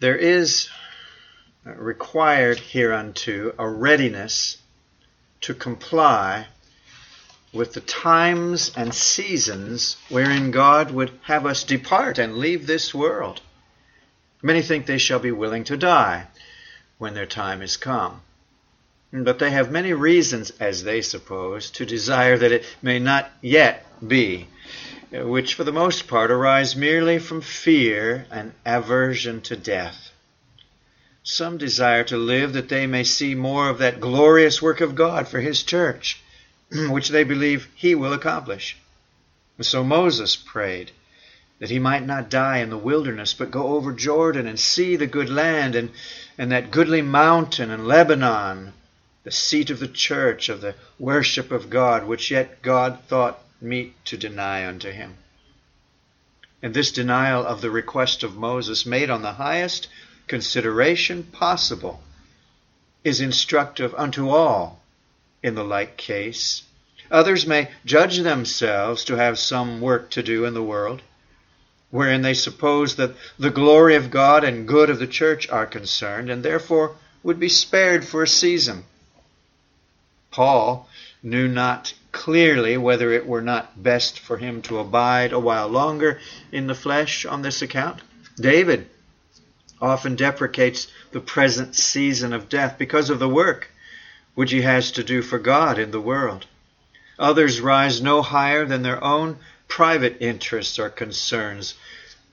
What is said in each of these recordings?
There is required hereunto a readiness to comply with the times and seasons wherein God would have us depart and leave this world. Many think they shall be willing to die when their time is come. But they have many reasons, as they suppose, to desire that it may not yet be, which for the most part arise merely from fear and aversion to death. Some desire to live that they may see more of that glorious work of God for His church, which they believe He will accomplish. So Moses prayed that he might not die in the wilderness, but go over Jordan and see the good land and that goodly mountain and Lebanon, the seat of the church, of the worship of God, which yet God thought meet to deny unto him. And this denial of the request of Moses, made on the highest consideration possible, is instructive unto all in the like case. Others may judge themselves to have some work to do in the world, wherein they suppose that the glory of God and good of the church are concerned, and therefore would be spared for a season. Paul knew not clearly whether it were not best for him to abide a while longer in the flesh on this account. David often deprecates the present season of death because of the work which he has to do for God in the world. Others rise no higher than their own private interests or concerns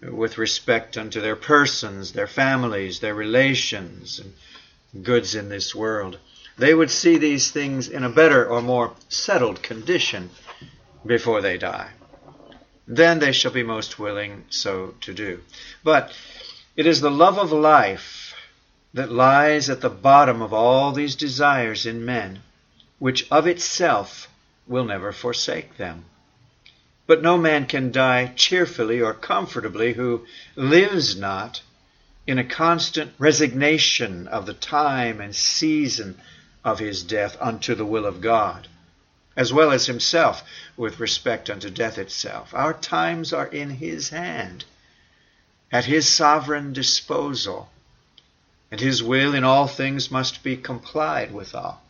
with respect unto their persons, their families, their relations, and goods in this world. They would see these things in a better or more settled condition before they die. Then they shall be most willing so to do. But it is the love of life that lies at the bottom of all these desires in men, which of itself will never forsake them. But no man can die cheerfully or comfortably who lives not in a constant resignation of the time and season of his death unto the will of God, as well as himself with respect unto death itself. Our times are in His hand, at His sovereign disposal, and His will in all things must be complied withal.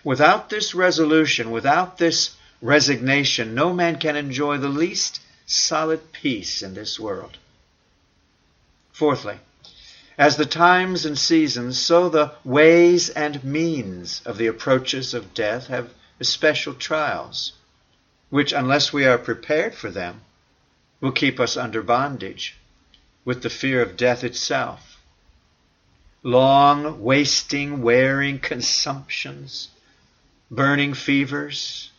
Without this resolution, without this resignation, no man can enjoy the least solid peace in this world. Fourthly, as the times and seasons, so the ways and means of the approaches of death have especial trials, which, unless we are prepared for them, will keep us under bondage with the fear of death itself. Long, wasting, wearing consumptions, burning fevers,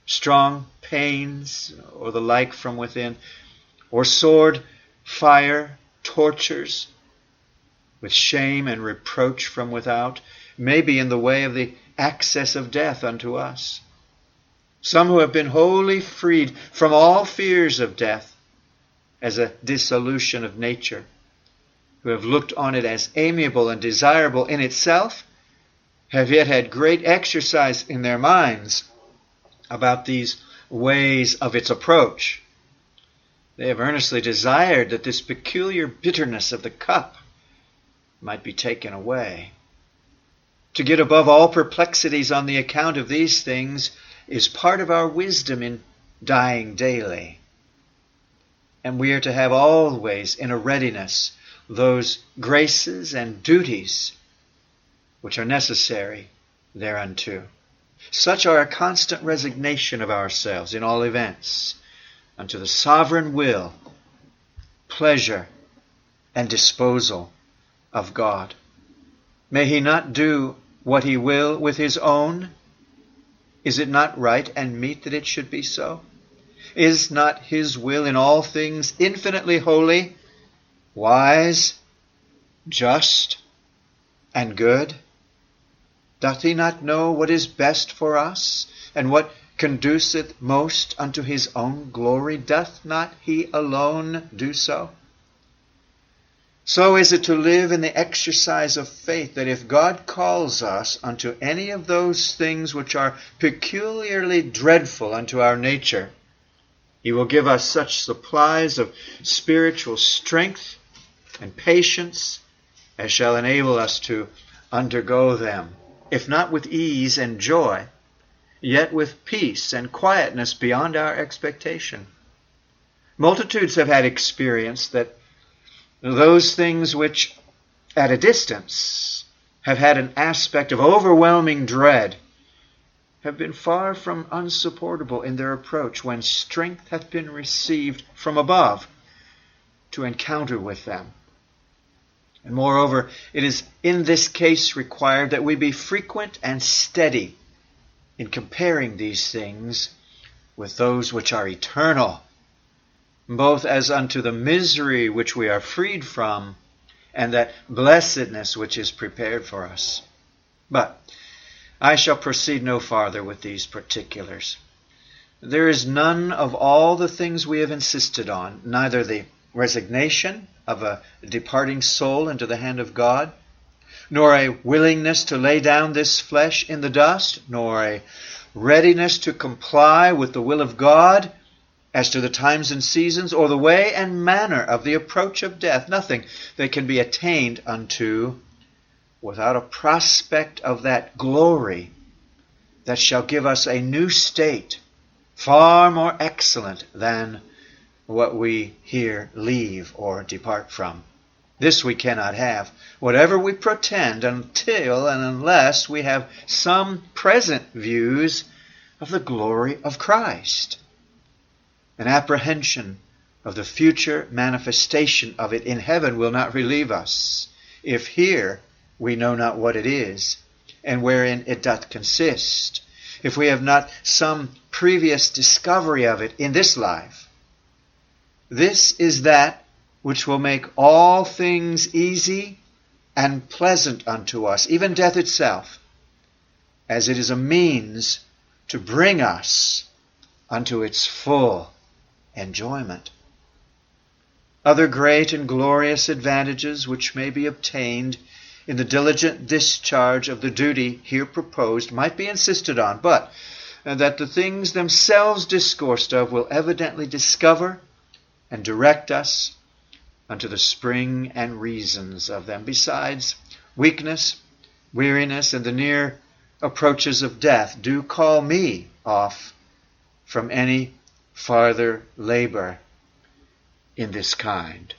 strong pains, or the like from within, or sword, fire, tortures, with shame and reproach from without, may be in the way of the access of death unto us. Some who have been wholly freed from all fears of death as a dissolution of nature, who have looked on it as amiable and desirable in itself, have yet had great exercise in their minds about these ways of its approach. They have earnestly desired that this peculiar bitterness of the cup might be taken away. To get above all perplexities on the account of these things is part of our wisdom in dying daily. And we are to have always in a readiness those graces and duties which are necessary thereunto. Such are a constant resignation of ourselves in all events unto the sovereign will, pleasure, and disposal of God. May He not do what He will with His own? Is it not right and meet that it should be so? Is not His will in all things infinitely holy, wise, just, and good? Doth He not know what is best for us, and what conduceth most unto His own glory? Doth not He alone do so? So is it to live in the exercise of faith, that if God calls us unto any of those things which are peculiarly dreadful unto our nature, He will give us such supplies of spiritual strength and patience as shall enable us to undergo them, if not with ease and joy, yet with peace and quietness beyond our expectation. Multitudes have had experience that those things which at a distance have had an aspect of overwhelming dread have been far from unsupportable in their approach when strength hath been received from above to encounter with them. And moreover, it is in this case required that we be frequent and steady in comparing these things with those which are eternal, both as unto the misery which we are freed from, and that blessedness which is prepared for us. But I shall proceed no farther with these particulars. There is none of all the things we have insisted on, neither the resignation of a departing soul into the hand of God, nor a willingness to lay down this flesh in the dust, nor a readiness to comply with the will of God as to the times and seasons, or the way and manner of the approach of death, nothing that can be attained unto without a prospect of that glory that shall give us a new state, far more excellent than what we here leave or depart from. This we cannot have, whatever we pretend, until and unless we have some present views of the glory of Christ. An apprehension of the future manifestation of it in heaven will not relieve us, if here we know not what it is, and wherein it doth consist, if we have not some previous discovery of it in this life. This is that which will make all things easy and pleasant unto us, even death itself, as it is a means to bring us unto its full enjoyment. Other great and glorious advantages which may be obtained in the diligent discharge of the duty here proposed might be insisted on, but that the things themselves discoursed of will evidently discover and direct us unto the spring and reasons of them. Besides, weakness, weariness, and the near approaches of death do call me off from any farther labor in this kind.